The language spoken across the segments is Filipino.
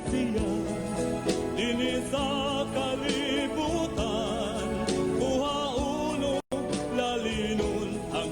siya, dinhi sa kalibutan, kuhauno lalinon ang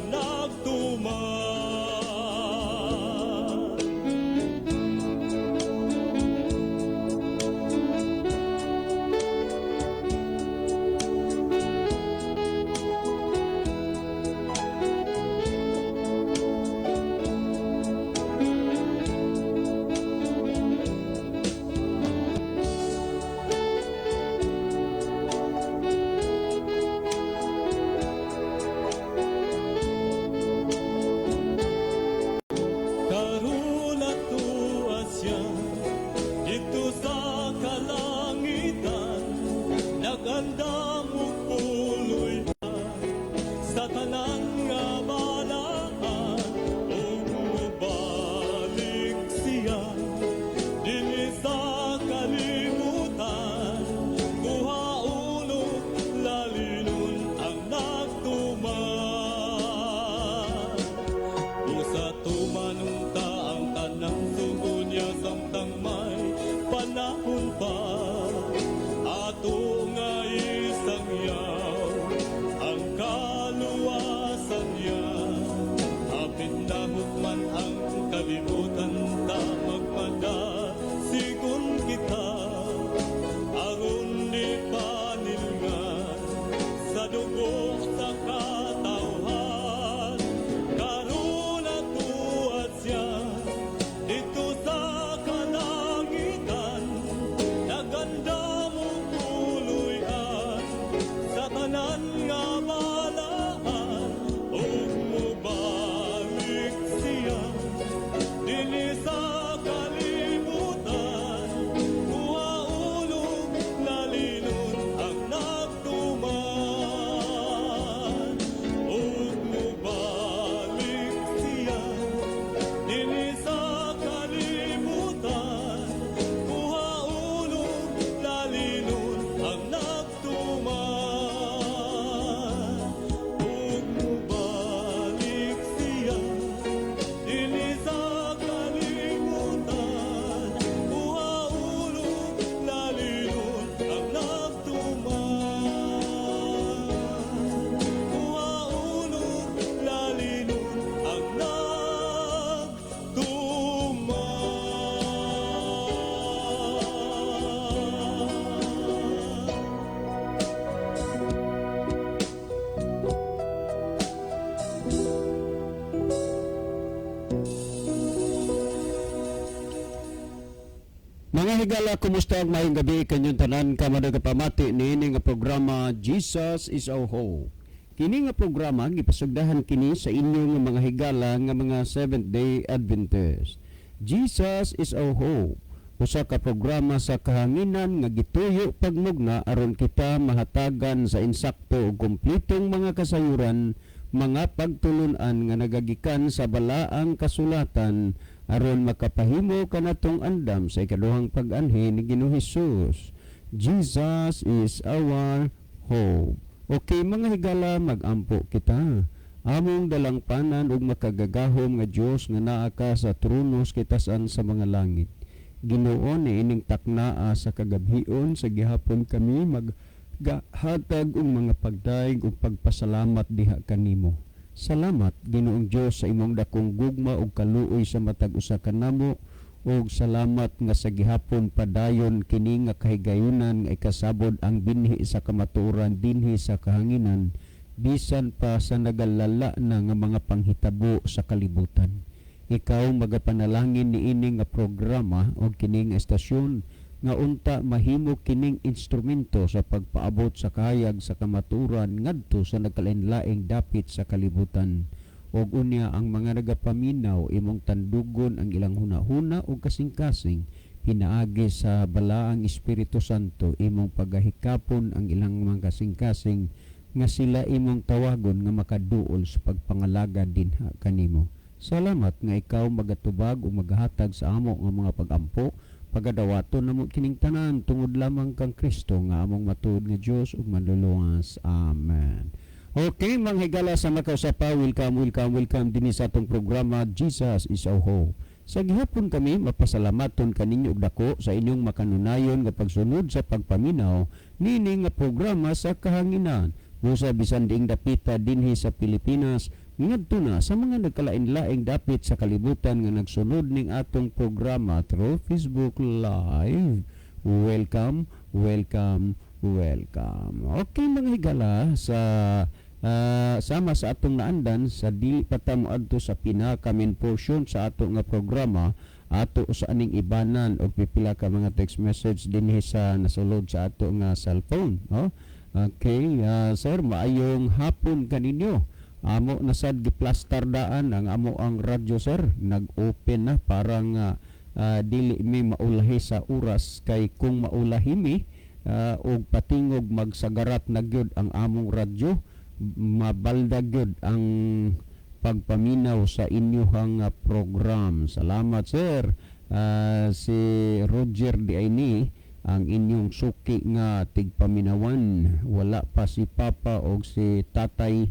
nagtuman. Mga higala, kumusta ang mayong gabi kanyang tanan kamadagapamati niini nga programa Jesus is our Hope. Kini nga programa gipasugdahan kini sa inyo nga mga higala nga mga Seventh-day Adventist. Jesus is our Hope. Usa ka programa sa kahanginan nga gituyo pagmugna aron kita mahatagan sa insakto ug kumpletong mga kasayuran, mga pagtulun-an nga nagagikan sa balaang kasulatan aron makapahimo kanatong andam sa ikaduhang pag-anhi ni Ginoong Hesus. Jesus is our hope. Okay mga higala, magampo kita. Among dalangpanan ug makagagahom nga Dios nga naa ka sa tronos kitasan sa mga langit. Ginoo ni ining taknaa sa kagabhion sa gihapon kami maghatag og mga pagdaig ug pagpasalamat diha kanimo. Salamat Ginoong Dios sa imong dakong gugma ug kaluoy sa matag usa kanamo, ug salamat nga sa gihapon padayon kini nga kahigayunan nga ikasabod ang binhi sa kamatuoran dinhi sa kahanginan bisan pa sa nagalala na nga mga panghitabo sa kalibutan. Ikaw magapanalangin niini nga programa o kini nga estasyon nga unta mahimo kining instrumento sa pagpaabot sa kahayag sa kamaturan ngadto sa nagkalainlaing dapit sa kalibutan. Og unya ang mga nagapaminaw imong tandugon ang ilang hunahuna ug kasing-kasing pinaagi sa balaang Espiritu Santo imong pagahikapon ang ilang mga kasing-kasing nga sila imong tawagon nga makaduol sa pagpangalaga dinha kanimo. Salamat nga ikaw magatubag o maghatag sa amo nga mga pagampo, pagadawaton namo kining tanan tungod lamang kang Kristo nga among matuod nga Dios ug manluluwas. Amen. Okay, mga higala sa makausapaw, welcome dinhi sa atong programa Jesus is our Hope. Sa gihapon kami mapasalamaton kaninyo og dako sa inyong makanunayon nga pagsunod sa pagpaminaw nini nga programa sa kahanginan. Busa bisan diing dapita dinhi sa Pilipinas ngadto na sa mga nagkalain-laing dapit sa kalibutan nga nagsunod ning atong programa through Facebook Live. Welcome, welcome, welcome. Okay mga higala, sa sama sa atong naandan sa dili pa ta moadto sa pinaka main portion sa ato nga programa, ato sa aning ibanan og pipila ka mga text message dinhi sa nasulod sa ato nga cellphone, no? Okay, sir, maayong hapon kaninyo. Amo na sad giplaster daan ang amo ang radyo, sir. Nag-open na parang dili mi maulahi sa oras, kay kung maulahi mi og patingog magsagarat na gyud ang among radyo, mabalda gyud ang pagpaminaw sa inyohang program. Salamat, sir. Si Roger Diaini ang inyong suki nga tigpaminawan. Wala pa si Papa o si Tatay,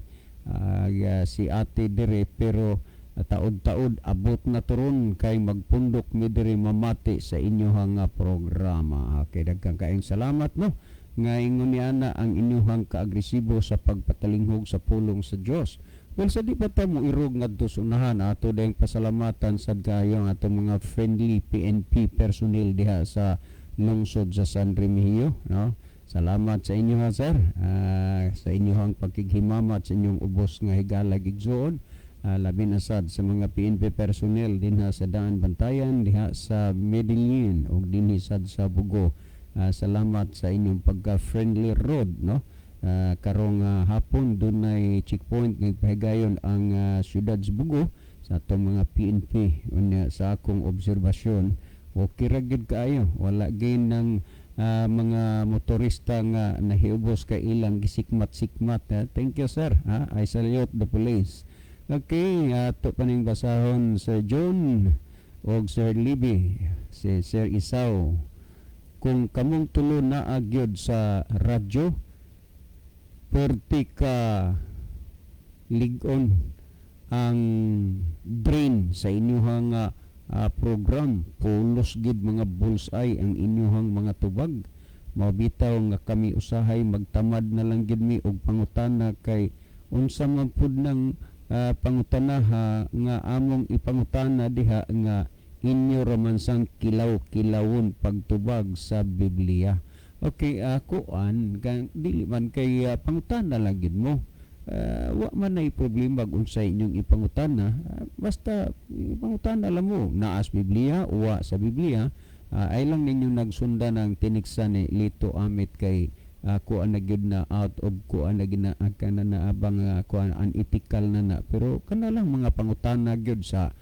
si Ate dire, pero taod-taod abot na turon kay magpundok mi diri mamati sa inyohang programa. Okay, daghang kaayong salamat, no, nga ingon niana ang inyong kaagresibo sa pagpatalinghog sa pulong sa Dios. Well, sa di pa ta mo irog ngadto sa unahan, ato dayang pasalamatan sad kayo ang atong mga friendly PNP personnel diha sa lungsod sa San Remigio, no? Salamat sa inyo, sir, sa inyong pagkighimamat sa inyong ubos nga higala gigsuon, labi na sad sa mga PNP personnel dinha sa Daan Bantayan, diha sa Medellin ug dinhi sad sa Bugo. Salamat sa inyong pagka-friendly road, no? Karong hapon dunay checkpoint nga pahigayon ang siyudad sa Bugo sa atong mga PNP. Unya sa akong obserbasyon, okay ra gyud kaayo, wala gain ng mga motorista nga nahiubos ka ilang gisikmat-sikmat. Thank you, sir. I salute the police. Okay, ato paning basahon Sir John og Sir Libby, si Sir Isaw. Kung kamong tulo na agyod sa radyo, perti ka ligon ang brain sa inyong program. Pulos gid mga bullseye ang inyong mga tubag. Mabitaw nga kami usahay magtamad na lang gid mi og pangutana, kay unsa man pud ng pangutana nga among ipangutana diha nga inyo romansang kilaw-kilawon pagtubag sa Biblia. Okay, kuan dili man kay pangutana lang gid mo. Wa man nay problema kung sa inyong ipangutana, basta ipangutana lang mo naas Biblia o wa sa Biblia. Ay lang ninyo nagsunda ng tiniksan ni Lito Amit, kay kuan na gyud na out of kuan na gina kana na abang kuan unethical na, pero kana lang mga pangutana gyud sa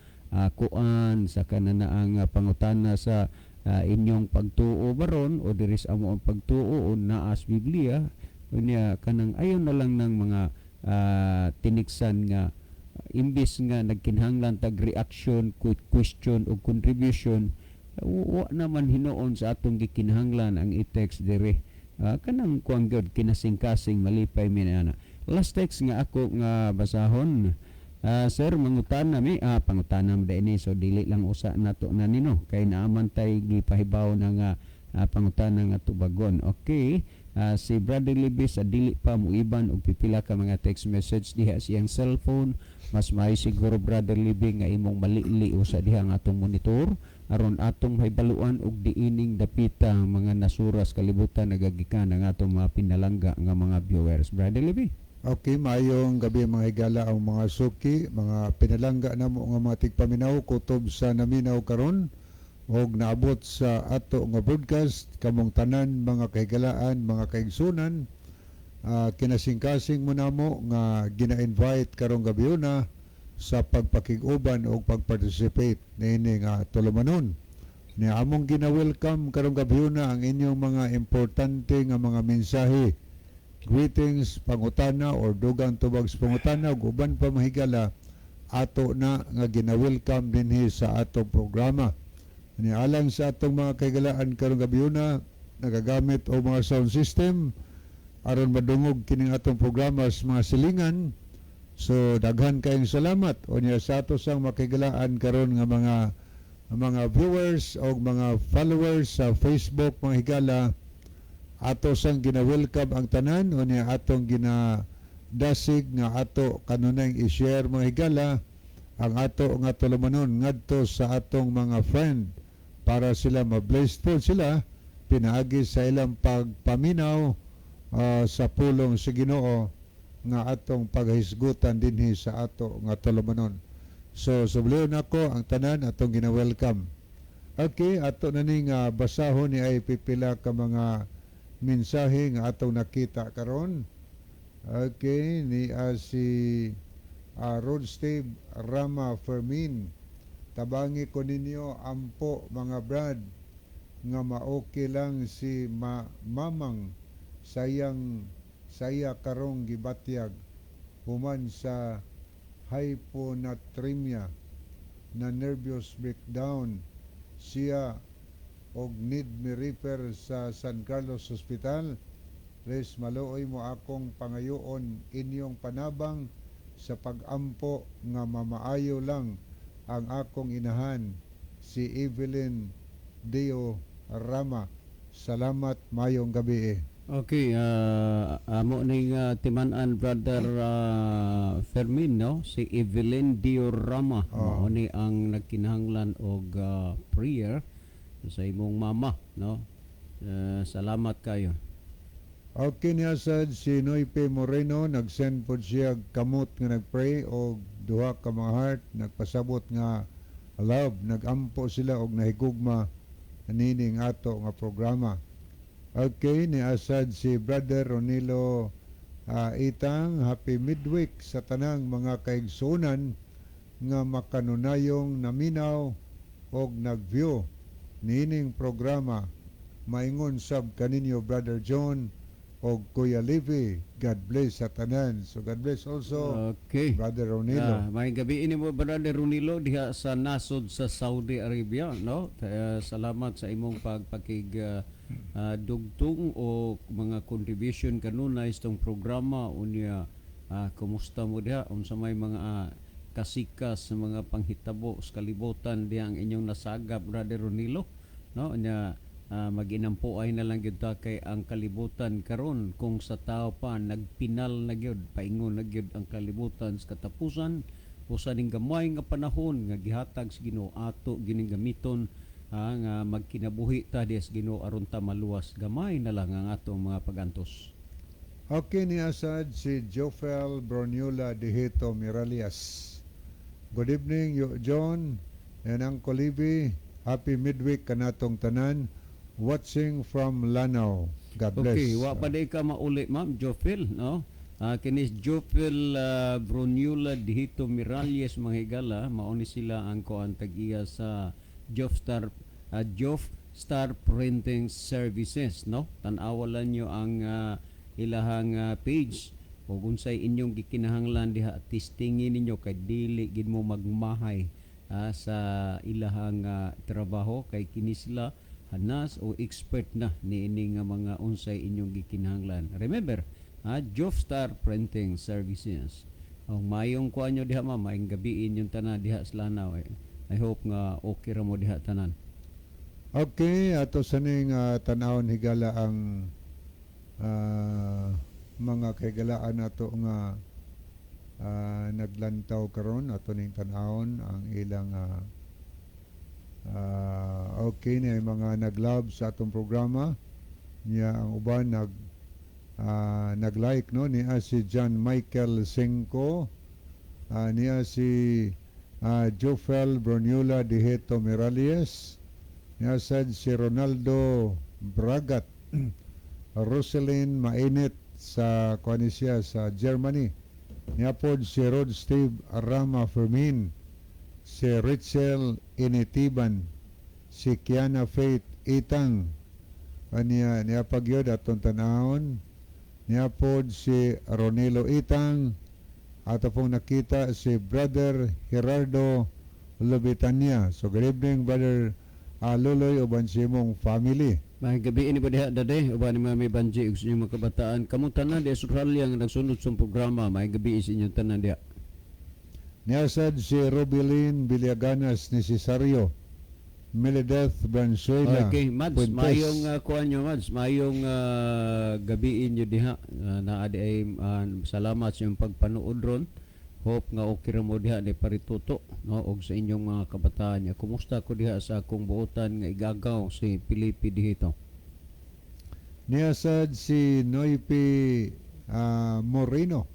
kuan sa kanana ang pangutana sa inyong pagtuo baron o diri sa amo ang pagtuo o naas Biblia. Unya kanang ayon na lang ng mga tiniksan nga imbis nga nagkinahanglan tag reaction, question o contribution, wa naman hinuon sa atong gikinahanglan ang i-text diri. Kanang kuang gyud kinasing-kasing malipay mi na. Last text nga ako nga basahon. Sir, mangutana mi, pangutana mo ini, so dili lang usa nato na nino, kay naaman tay gipahibaw na nga pangutana nga tubagon. Okay, si Brother Libby sa dili pa muiban og pipila ka mga text message diha siyang cellphone. Mas may siguro Brother Libby nga imong malili usa diha nga atong monitor aron atong hibaluan og diining dapita mga nasuras kalibutan nagagikan ang atong mga pinalangga nga mga viewers. Brother Libby. Okay, maayong gabi mga higala ang mga suki, mga pinalangga na mo nga mga tigpaminaw, kutob sa naminaw karon og naabot sa ato nga broadcast, kamong tanan mga kahigalaan, mga kaigsunan, kinasing-kasing mo na mo nga gina-invite karong gabi na sa pagpakig-uban o pag-participate na ini nga tulumanon. Ni among gina-welcome karong gabi na ang inyong mga importante nga mga mensahe, greetings, pangutana or dugang tubag sa pangutana ug uban pa mahigala ato na nga gina-welcome dinhi sa atong programa. Ni alang sa atong mga kahigalaan karong gabi na nagagamit og mga sound system aron madungog kining atong programa sa mga silingan. So daghan kayong salamat unya sa ato sang makigalaan karon nga mga mga viewers o mga followers sa Facebook mga higala, ato sang gina-welcome ang tanan o niya atong ginadasig nga ato kanunay i-share mga higala ang ato nga tulumanon ngadto sa atong mga friend para sila ma-blessed po sila pinaagi sa ilang pagpaminaw sa pulong sa Ginoo nga atong paghisgutan dinhi sa ato nga tulumanon. So subliyon ako ang tanan atong gina-welcome. Okay, ato na ning basahon ni ay pipila ka mga mensahe nga atong nakita karon. Okay, ni si Rod Steve Rama Fermin. Tabangi ko ninyo ampo mga brad nga maoke lang si mamang saya karong gibatyag human sa hyponatremia na nervous breakdown siya og need me refer sa San Carlos Hospital. Res maluoy mo akong pangayoon inyong panabang sa pag-ampo nga mamaayo lang ang akong inahan si Evelyn Deo Rama. Salamat, mayong gabi. Okay, amo ning timan-an brother Fermin, no? Si Evelyn Diorama, mao ni ang nagkinahanglan og prayer sa imong mama, no? Salamat kayo. Okay niya sad si Noype Moreno, nag-send po siya kamot nga nagpray o duha ka mga heart, nagpasabot nga love, nagampo sila og nahigugma nining ato nga programa. Okay, ni asad si Brother Ronilo Itang, happy midweek sa tanang mga kaigsunan nga makanunayong naminaw og nagview nining programa. Maingon sab kaninyo Brother John o Kuya Livy. God bless sa tanan. So God bless also Brother Ronilo. May gabi ini mo Brother Ronilo diha sa nasod sa Saudi Arabia, no? Salamat sa imong pagpakig dugtong o mga contribution kanunay sa itong programa unya. Kumusta mo diha unsa may mga kasikas sa mga panghitabo sa kalibutan diha ang inyong nasagap Brother Ronilo, no? Unya maginampuay na lang gyud ta kay ang kalibutan karon kung sa tao pa nagpinal na gyud paingon na gyud ang kalibutan sa katapusan usa ning gamay nga panahon nga gihatag sa Ginoo ato gining gamiton nga magkinabuhi ta des Ginoo aron ta maluwas gamay na lang ang atong mga pagantos. Okay, ni asad si Jofel Bruniola de Hito Miralias. Good evening John and Uncle Libby. Happy midweek kanatong tanan. Watching from Lanao. God bless. Okay, wa pa day ka mauli ma'am Jofel, no? Kinis Jofel Bruniola Dihito Miralles mga higala, mao ni sila ang kuan tag-iya sa Jofstar Printing Services, no? Tan-awalan nyo ang ilahang page o unsay inyong gikinahanglan diha testingin ninyo kay dili gid mo magmahay sa ilahang trabaho kay kini sila hanas o expert na niini nga mga unsay inyong gikinahanglan. Remember, Jofstar Printing Services. Ang mayong kuan nyo diha ma'am, maayong gabiin yung tanan diha sa Lanao. I hope nga okay ra mo diha tanan. Okay, ato sa ning tanawon higala ang mga kahigalaan nato nga naglantaw karon ato ning tanawon ang ilang okay ni mga nag-love sa atong programa niya ang uban nag-like no niya si John Michael Senko, niya si Jofel Bruniola de Hito Miralles, niya sad si Ronaldo Bragat, Roselyn Mainit sa Koanisia sa Germany, niya pod si Rod Steve Rama Fermin, si Rachel Initiban, si Kiana Faith Itang, niya pagyod atong tanahon, niya pod si Ronilo Itang, ato pong nakita si Brother Gerardo Lobitania. So good evening Brother Luloy uban si mong family. May gabi ini ba diha dade uban ni Mami Banji ug inyong mga kabataan kamo tanan di Australia nga nagsunod sa programa may gabi is inyong tanan diha. Niasad si Robilin Biliaganas ni Cesario. Meledeth Branzuela. Okay, Mads, Puentes. mayong kuan nyo, Mads, mayong gabiin nyo diha. Naadi ay salamat sa inyong pagpanood ron. Hope nga okay ra mo diha ni parituto, no, og sa inyong mga kabataan niya. Kumusta ko diha sa akong buotan nga igagaw si Pilipi dihito? Niyasad si Noipi Moreno.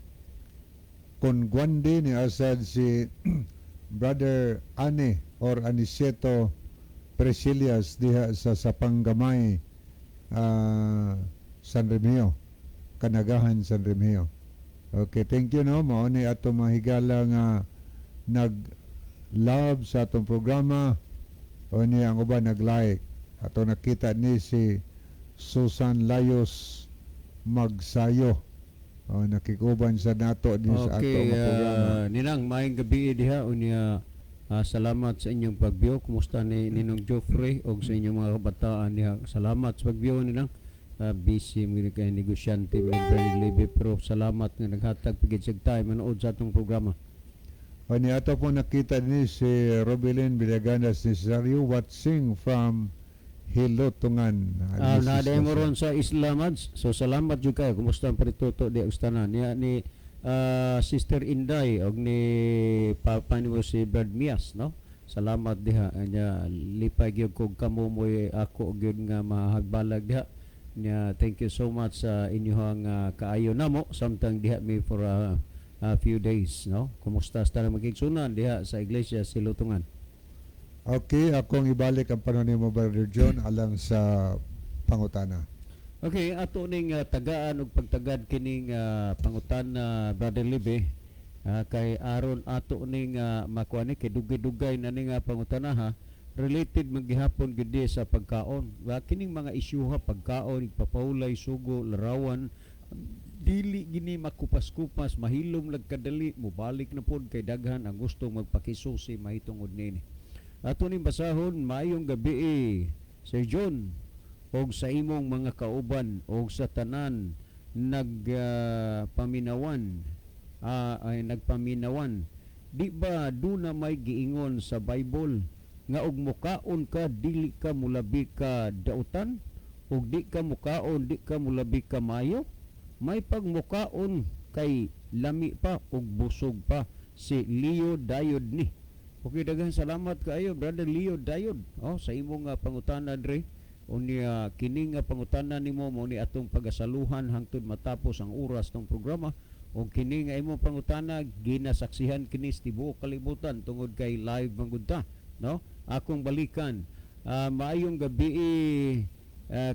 Conguande niyasad si Brother Ane or Aniceto Presilias diha sa Sapanggamay, San Remigio, Kanagahan, San Remigio. Okay, thank you, no. Mao ni ato mahigala nga nag-love sa atong programa. O ni ang uban nag-like. Ato nakita ni si Susan Layos Magsayo. O nakikuban sa nato din sa ato Okay, nga programa. Ninang, maayong gabi diha. Unya, salamat sa inyong pagbiyo. Kumusta ni Ninong Joffrey o sa inyong mga kabataan diha. Salamat sa pagbiyo, Ninang. Busy mga kay negosyante Brother Libby, pero salamat nga naghatag pagid sig time manood sa atong programa. O ni ato po nakita ni si Robelin Villaganas Cesario watching from Hilotungan. Naday mo ron sa Islamads. So salamat jud kayo. Kumusta ang parituto di ustana niya ni Sister Inday og ni Papa ni si Brad Mias, no? Salamat diha nya lipay gyud kog kamo moy ako gyud nga mahagbalag diha. Nya thank you so much sa inyong kaayo namo samtang diha mi for a few days, no? Kumusta sa tanang magigsunan diha sa Iglesia Silutungan? Okay, akong ibalik ang panahon ni mo, Brother John, alang sa pangutana. Okay, ato ning tagaan ug pagtagad kining pangutana, Brother Libby, kay aron ato ning makuha ni kay dugay-dugay na ning pangutana ha, related maghihapon gid sa pagkaon. Kining mga isyuha pagkaon, papawlay, sugo, larawan, dili gini makupas-kupas, mahilom lagkadali, mubalik na pod kay daghan ang gustong magpakisusi mahitungod nini. Ato ning basahon, maayong gabi Sir John, og sa imong mga kauban og sa tanan nagpaminawan di ba do na may giingon sa Bible nga og mukaon ka dili ka mulabi ka dautan og di ka mukaon di ka mulabi ka mayo? May pagmukaon kay lami pa og busog pa. Si Leo Dayod ni. Okay, daghang salamat kaayo Brother Leo Dayod sa imong pangutana dre. Unya kini nga pangutana nimo mo ni atong pagasaluhan hangtod matapos ang oras ng programa. O kini nga imong pangutana ginasaksihan kini sa tibuok kalibutan tungod kay live manggudta, no? Akong balikan, maayong gabi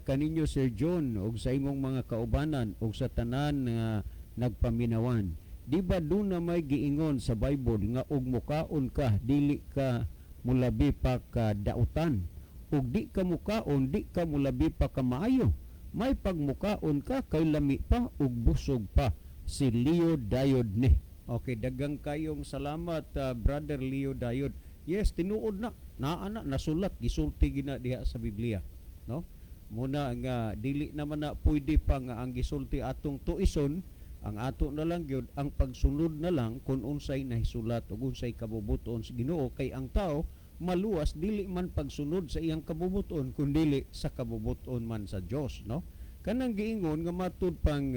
kaninyo Sir John og sa imong mga kaubanan og sa tanan nga nagpaminawan. Di ba doon na may giingon sa Bible nga og mukaon ka dili ka mulabi pa ka dautan, og di ka mukaon di ka mulabi pa ka maayo? May pagmukaon ka kay lami pa og busog pa. Si Leo Dayod ni. Okay, dagang kayong salamat Brother Leo Dayod. Yes, tinuod na. Naana nasulat gisulti gina diha sa Biblia, no? Muna nga dili naman na pwede pa nga ang gisulti atong tuison, ang ato na lang gyud ang pagsunod na lang kung unsay nahisulat ug unsay kabubuton sa Ginoo, kay ang tao maluwas dili man pagsunod sa iyang kabubuton kundi sa kabubuton man sa Dios, no? Kanang giingon nga matud pang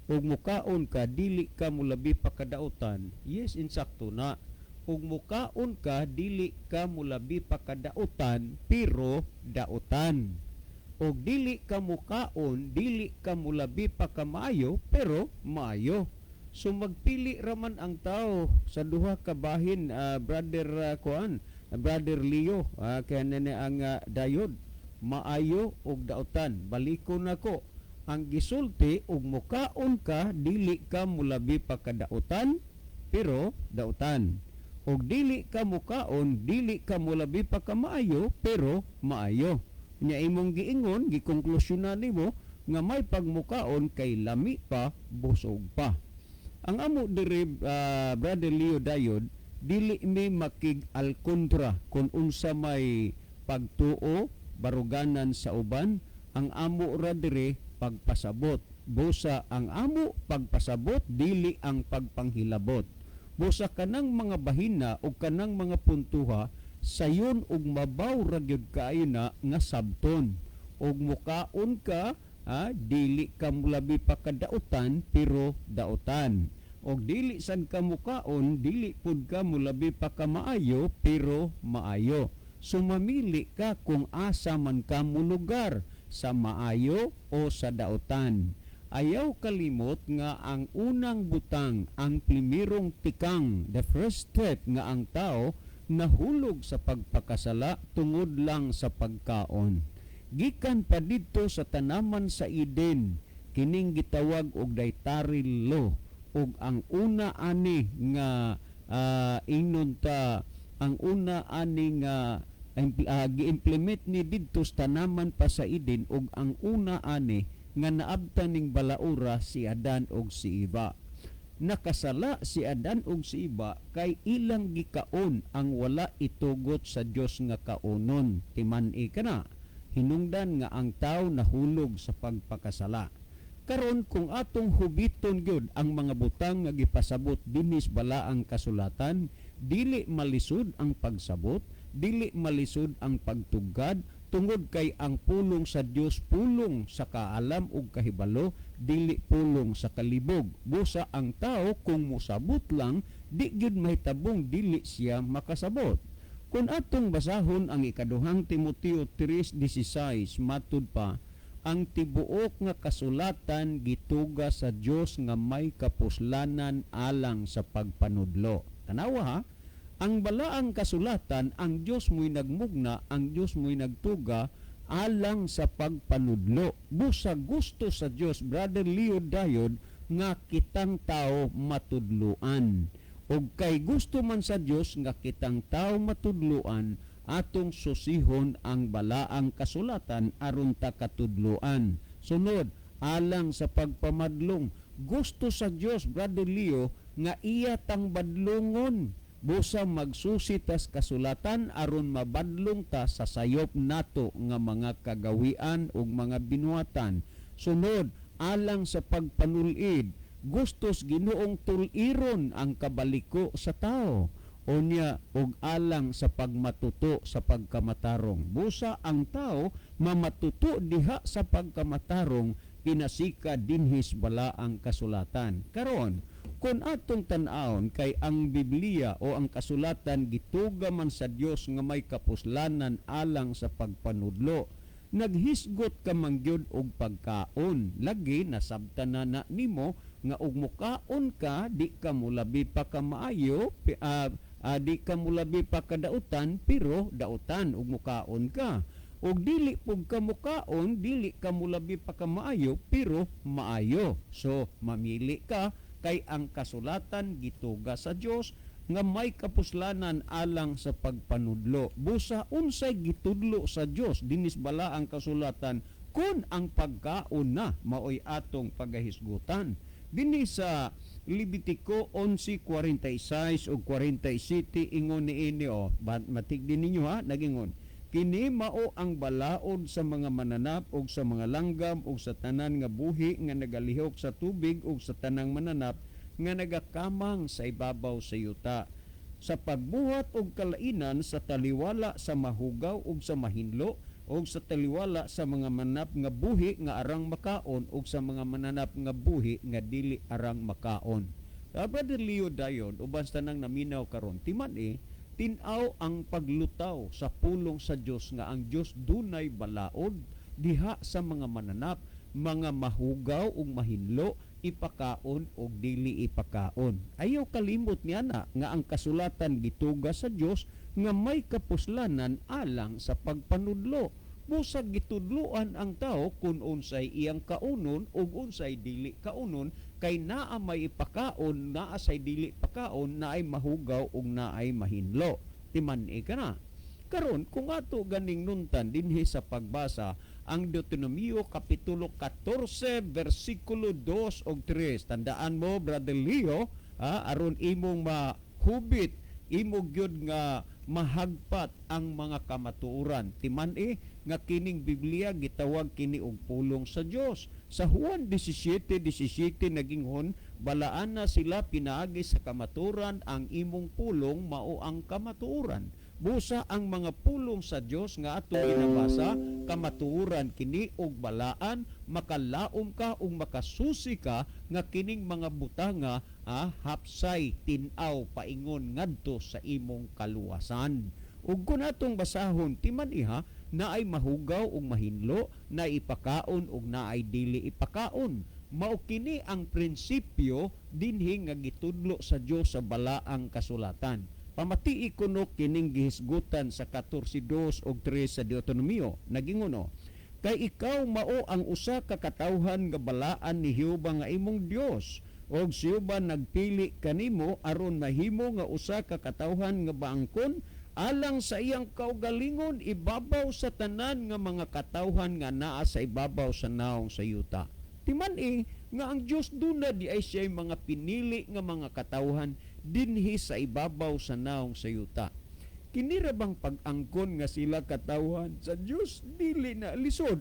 ug mukaon ka dili ka mulabi pa kadautan. Yes, insakto na. Ug mukaon ka dili ka mulabi pa kadautan pero dautan. Og dili ka mukaon dili ka mulabi pa ka maayo pero maayo. So magpili raman ang tao sa duha ka bahin, Brother Brother Leo, kaya ang Dayod, maayo og dautan. Balikon nako, ang gisulti og mukaon ka dili ka mulabi pa kadautan pero dautan. Og dili ka mukaon dili ka mulabi pa ka maayo pero maayo. Nya imong giingon gikonklusyonan nimo nga may pagmukaon kay lami pa busog pa. Ang amo diri Brother Leo Dayod, dili mi makig al kontra kung unsa may pagtuo baruganan sa uban. Ang amo ra diri pagpasabot. Busa ang amo pagpasabot dili ang pagpanghilabot. Busa kanang mga bahina o kanang mga puntuha sayon og mabaw ra gyud kaayo na nga sabton. Og mukaon ka, dili ka mulabi pa kadautan pero dautan. Og dili sad ka mukaon, dili pud ka mulabi pa ka maayo pero maayo. So mamili ka kung asa man ka mo lugar, sa maayo o sa dautan. Ayaw kalimot nga ang unang butang, ang primerong tikang, the first step nga ang tao nahulog sa pagpakasala tungod lang sa pagkaon. Gikan pa didto sa tanaman sa Eden, kining gitawag og dietary law, og ang una ani nga ingnon ta, ang una ani nga gi-implement ni didto sa tanaman pa sa Eden, og ang una ani nga naabtan ning balaura si Adan og si Eva. Nakasala si Adan og si Eva kay ilang gikaon ang wala itugot sa Dios nga kaunon. Timan-i kana, hinungdan nga ang tao nahulog sa pagpakasala. Karon kung atong hubiton gyud ang mga butang nga gipasabot dinis balaang kasulatan, dili malisod ang pagsabot, dili malisod ang pagtugad, tungod kay ang pulong sa Dios pulong sa kaalam ug kahibalo, dili pulong sa kalibog. Busa ang tao kung musabot lang, di gyud mahitabong dili siya makasabot. Kung atong basahon ang ikaduhang Timoteo 3:16, matud pa, ang tibuok nga kasulatan gituga sa Dios nga may kapuslanan alang sa pagpanudlo. Tanawa ha, ang balaang kasulatan, ang Dios mo'y nagmugna, ang Dios mo'y nagtuga alang sa pagpanudlo. Busa gusto sa Dios, Brother Leo Dayod, nga kitang tao matudluan. O kay gusto man sa Dios nga kitang tao matudluan, atong susihon ang balaang kasulatan aron ta katudluan. Sunod, alang sa pagpamadlong. Gusto sa Dios, Brother Leo, nga iya tang badlongon. Busa magsusitas kasulatan aron mabadlong ta sa sayop nato nga mga kagawian ug mga binuatan. Sunod, alang sa pagpanulid, gustos Ginoong tuliron ang kabaliko sa tao. Unya og alang sa pagmatuto sa pagkamatarong. Busa ang tao mamatuto diha sa pagkamatarong, pinasika dinhis bala ang kasulatan. Karon, kung atong tan-awon kay ang Biblia o ang kasulatan gituga man sa Dios nga may kapuslanan alang sa pagpanudlo, naghisgot ka mangyod og pagkaon. Lagi nasabtan na nimo nga og mukaon ka, di ka mulabi pa ka maayo, di ka mulabi pa kadautan, pero dautan ug mukaon ka. Og dili pug ka mukaon, dili ka mulabi pa ka maayo, pero maayo. So mamili ka, kay ang kasulatan gituga sa Dios nga may kapuslanan alang sa pagpanudlo. Busa unsay gitudlo sa Dios dinis bala ang kasulatan kun ang pagkaon na maoy atong pagahisgutan. Dinhi sa Levitico 11:46 ug 47 ingon niini matigdi ninyo ha, nagingon, kini mao ang balaod sa mga mananap ug sa mga langgam ug sa tanan nga buhi nga nagalihok sa tubig ug sa tanang mananap nga nagakamang sa ibabaw sa yuta. Sa pagbuhat og kalainan sa taliwala sa mahugaw ug sa mahinlo ug sa taliwala sa mga mananap nga buhi nga arang makaon ug sa mga mananap nga buhi nga dili arang makaon. Brother Leo Dayon, uban sa tanang naminaw karon, tinaw ang paglutaw sa pulong sa Dios nga ang Dios dunay balaod diha sa mga mananap, mga mahugaw ug mahinlo, ipakaon ug dili ipakaon. Ayaw kalimot niya na nga ang kasulatan gituga sa Dios nga may kapuslanan alang sa pagpanudlo. Busag gitudloan ang tao kung unsay iyang kaunon ug unsay dili kaunon, kay naa may ipakaon, naa say dili pakaon, naay mahugaw ug naay mahinlo. Timan-i kana. Karon kung ato ganing nuntan dinhi sa pagbasa ang Deuteronomio kapitulo 14 bersikulo 2 ug 3. Tandaan mo, Brother Leo, aron imong mahubit, imo gyud nga mahagpat ang mga kamatuoran. Timan-i nga kining Biblia gitawag kini og pulong sa Dios. Sa Juan 17:17 nagingon, balaan na sila pinaagi sa kamaturan, ang imong pulong mao ang kamatuoran. Busa ang mga pulong sa Dios nga atong ginabasa, kamatuoran kini og balaan, makalaom ka ug makasusi ka nga kining mga butanga hapsay tin-aw paingon ngadto sa imong kaluwasan. Ug kung atong basahon timan iha naay mahugaw ug mahinlo, na ipakaon ug naay dili ipakaon. Mao kini ang prinsipyo dinhi nga gitudlo sa Dios sa balaang kasulatan. Pamatii kuno kining gihisgutan sa 14:2 ug 3 sa Deuteronomio. Naginguno, kay ikaw mao ang usa ka katawhan nga balaan ni Jehova nga imong Dios, og si Jehova nagpili kanimo aron mahimo nga usa ka katawhan nga baangkon alang sa iyang kaugalingon ibabaw sa tanan nga mga katawhan nga naa sa ibabaw sa naong sa yuta. Timan nga ang Dios duna di ay siya mga pinili nga mga katawhan dinhi sa ibabaw sa naong sa yuta. Kini ra bang pag-angkon nga sila katawhan sa Dios dili na lisod?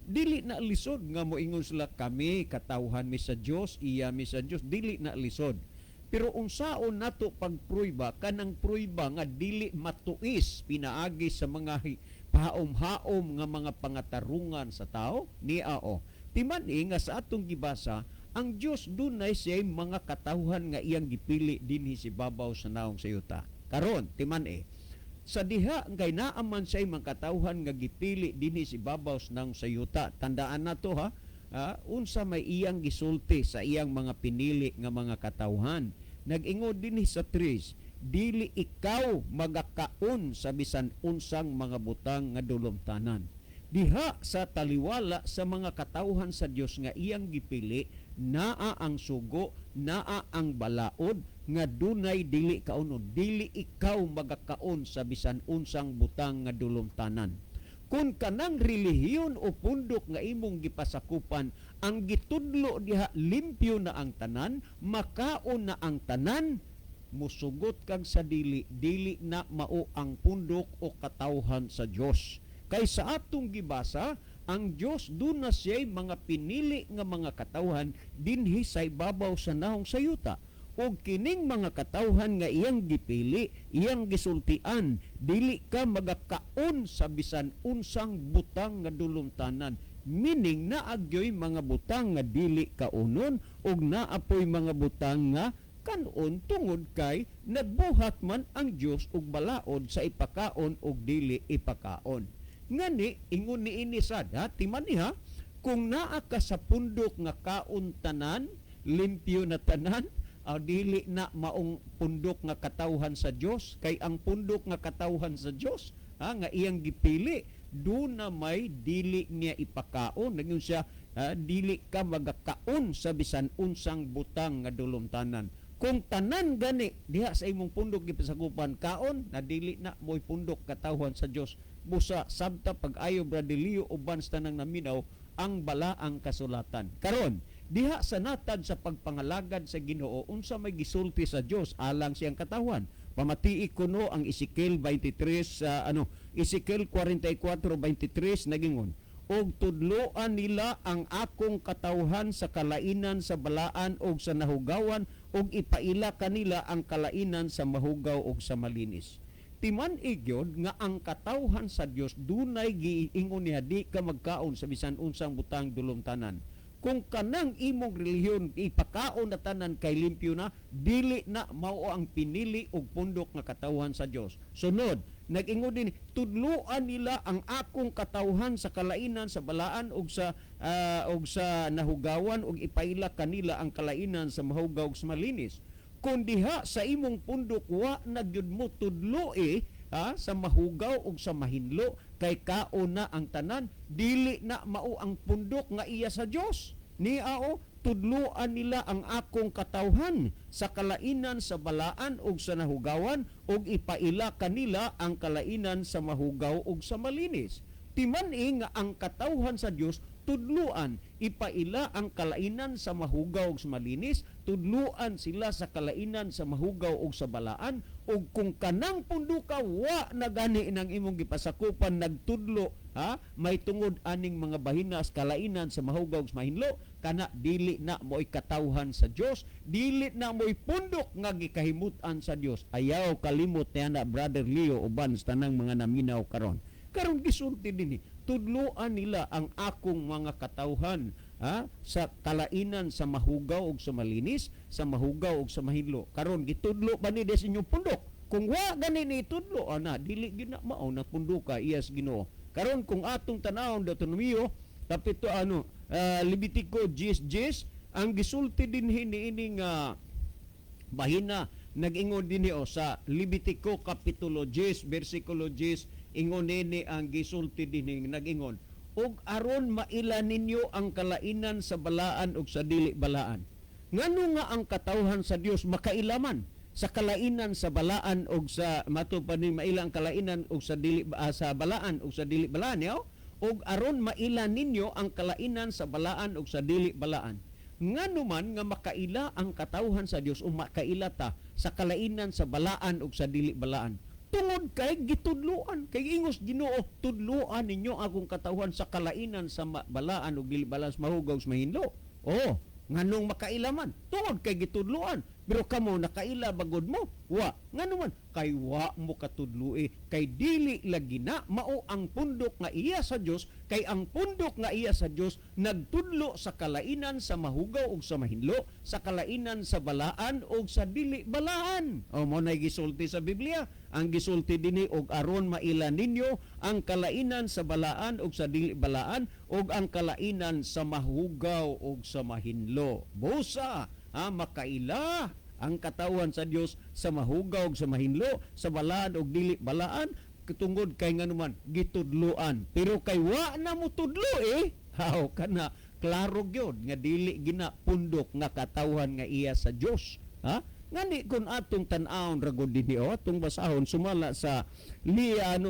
Dili na lisod nga moingon sila kami katawhan mi sa Dios, iya mi sa Dios, dili na lisod. Pero unsaon nato pagpruiba kanang pruiba nga dili matuis pinaagi sa mga pahaom-haom nga mga pangatarungan sa tao ni timan nga sa atong gibasa ang Dios dunay siya mga katawhan nga iyang gipili dinhi si babaw sa naong sa yuta. Karon timan sa diha kay naaman siya mga katawhan nga gipili dinhi si babaw sa naong sa yuta. Tandaan nato unsa may iyang gisulti sa iyang mga pinili nga mga katawhan. Nag-ingod dinhi sa 3, dili ikaw magakaon sa bisan unsang mga butang nga dulomtanan. Diha sa taliwala sa mga katawhan sa Dios nga iyang gipili, naa ang sugo, naa ang balaod nga dunay dili kaunon. Dili ikaw magakaon sa bisan unsang butang nga dulomtanan. Kung kanang relihiyon o pundok nga imong gipasakupan, ang gitudlo diha limpyo na ang tanan, makaon na ang tanan, musugot kag sa dili na mao ang pundok o katawhan sa Dios. Kay sa atong gibasa, ang Dios duna siya mga pinili nga mga katawhan dinhi sa ibabaw sa naong sa yuta. O kining mga katawhan nga iyang gipili, iyang gisultian, dili ka magakaon sa bisan unsang butang nga dulumtanan. Meaning naagyoy mga butang nga dili kaunon ug naapoy mga butang nga kanon tungod kay nagbuhat man ang Dios og balaod sa ipakaon og dili ipakaon. Ngani ingon niini sad timan niha kung naa ka sa pundok nga kaon tanan, limpyo na tanan, dili na maong pundok nga katawhan sa Dios, kay ang pundok nga katawhan sa Dios nga iyang gipili doon na may dili niya ipakaon. Nagyon siya dili ka magakaon sa bisan unsang butang nga dulumtanan. Kung tanan gani diha sa imong pundok gipasakupan kaon, na dili na mo'y pundok katawhan sa Dios. Busa sabta pag-ayo bradiliyo uban sa tanang naminaw ang balaang kasulatan. Karon diha sa natad sa pagpangalagad sa Ginoo unsa may gisulti sa Dios alang siyang katawhan. Pamatii kuno ang Ezekiel 23 Ezekiel 44:23 nagingon, og tudloan nila ang akong katawhan sa kalainan sa balaan og sa nahugawan, og ipaila kanila ang kalainan sa mahugaw og sa malinis. Timan igyod nga ang katawhan sa Dios dunay giingon niya di ka magkaon sa bisan unsang butang dulumtanan. Kung kanang imong relihiyon ipakaon na tanan kay limpyo na, dili na mao ang pinili og pundok nga katawhan sa Dios. Sunod, nag-ingon din, tudloan nila ang akong katawhan sa kalainan sa balaan og sa nahugawan, og ipaila kanila ang kalainan sa mahugaw ug sa malinis. Kung diha sa imong pundok wa nagyud mo tudlo sa mahugaw ug sa mahinlo, kay kaon na ang tanan, dili na mao ang pundok nga iya sa Dios. Tudloan nila ang akong katawhan sa kalainan sa balaan ug sa nahugawan, ug ipaila kanila ang kalainan sa mahugaw ug sa malinis. Timan nga ang katawhan sa Dios tudluan, ipaila ang kalainan sa mahugaw ug sa malinis, tudluan sila sa kalainan sa mahugaw ug sa balaan, ug kung kanang punduka wa na gani nang imong gipasakupan nagtudlo may tungod aning mga bahinas kalainan sa mahugaw sa mahinlo, kana dili na mo'y katawhan sa Dios, dili na mo'y pundok nga gikahimutan sa Dios. Ayaw kalimot niya na Brother Leo uban sa tanang mga naminaw karon. Karon gisulti dinhi, tudloan nila ang akong mga katawhan sa kalainan sa mahugaw ug sa malinis, sa mahugaw ug sa mahinlo. Karon gitudlo ba ni des inyong pundok? Kung wa gani ni tudlo ana dili gyud na mao na pundoka iyas Ginoo. Karon kung atong tanawon Deuteronomio kapito Levitico 10:10 ang gisulti dinhi niini nga bahina nag-ingon dinhi sa Levitico kapitulo 10 bersikulo 10 ingon nini ang gisulti dinhi nag-ingon ug aron maila ninyo ang kalainan sa balaan ug sa dili balaan. Ngano nga ang katawhan sa Dios makailaman sa kalainan sa balaan ug sa mato pa ni maila ang kalainan ug sa dili sa balaan ug sa dili balaan yaw ug aron maila ninyo ang kalainan sa balaan ug sa dili balaan. Ngano man nga makaila ang katawhan sa Dios o makaila ta sa kalainan sa balaan ug sa dili balaan. Tungod kay gitudloan kay ingos Ginoo tudloan ninyo akong katawhan sa kalainan sa balaan ug dili balaan sa mahugaw sa mahinlo. Oh, nganong makailaman? Tungod kay gitudloan. Pero kamo nakaila bagod mo? Wa. Ngano man? Kay wa mo katudloi. Kay dili lagi na mao ang pundok nga iya sa Dios. Kay ang pundok nga iya sa Dios nagtudlo sa kalainan sa mahugaw ug sa mahinlo, sa kalainan sa balaan ug sa dili balaan. O mo nay gisulti sa Biblia. Ang gisulti dinhi og aron maila ninyo ang kalainan sa balaan ug sa dili balaan ug ang kalainan sa mahugaw ug sa mahinlo. Busa makaila ang katawan sa Dios sa mahugaw ug sa mahinlo, sa balaan ug dili balaan tungod kay nganuman gitudloan. Pero kay wa na mo tudlo haw kana klaro gyud nga dili gina pundok nga katawan nga iya sa Dios. Ngani kung atong tan-awon ragod dinhi atong basahon sumala sa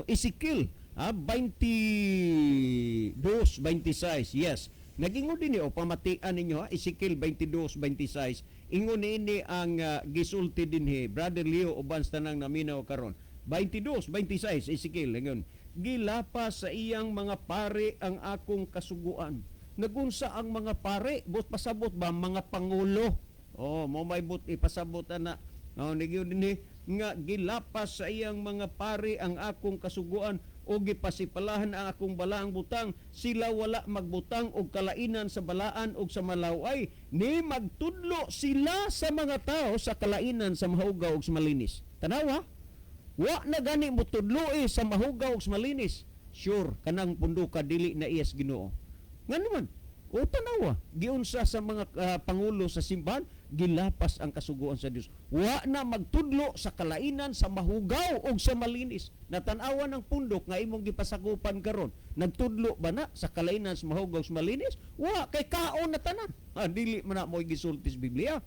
Ezekiel 22:26. Yes. Nagingon din pamatian ninyo Ezekiel 22:26. Ingon ini ang gisulti dinhi Brother Leo uban sa tanang naminaw karon. 22:26 Ezekiel ingon, gilapas sa iyang mga pare ang akong kasuguan. Nagunsa ang mga pare, bot pasabot ba mga pangulo? Mo may but ipasabot na. Nagyo dinhi nga gilapas sa iyang mga pare ang akong kasuguan o gipasipalahan ang akong balaang butang, sila wala magbutang og kalainan sa balaan ug sa malaway, ni magtudlo sila sa mga tao sa kalainan sa mahugaw ug sa malinis. Tanawa, wa na gani mo tudlo sa mahugaw ug sa malinis. Sure, kanang punduka dili na iyas Ginoo. Ngano man? O tanawa, giunsa sa mga pangulo sa simbahan, gilapas ang kasuguan sa Dios. Wa na magtudlo sa kalainan sa mahugaw o sa malinis. Natanawa ng pundok nga imong gipasakupan karon. Nagtudlo ba na sa kalainan sa mahugaw o sa malinis? Wa, kay kaon na tanan. Dili man na mo gisulti sa Biblia.